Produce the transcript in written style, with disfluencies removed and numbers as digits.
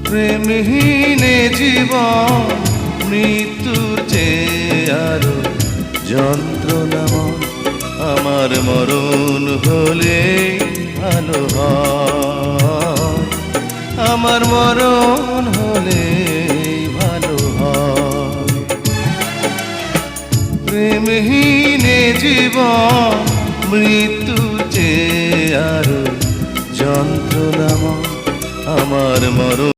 প্রেমহীনে জীবন মৃত্যুর চেয়ে আরো যন্ত্রণাময়। আমার মরণ হলে ভালো হয়, আমার মরণ হলে ভালো হয়। প্রেমহীনে জীবন মৃত্যুর চেয়ে আরো যন্ত্রণাময়। আমার মরণ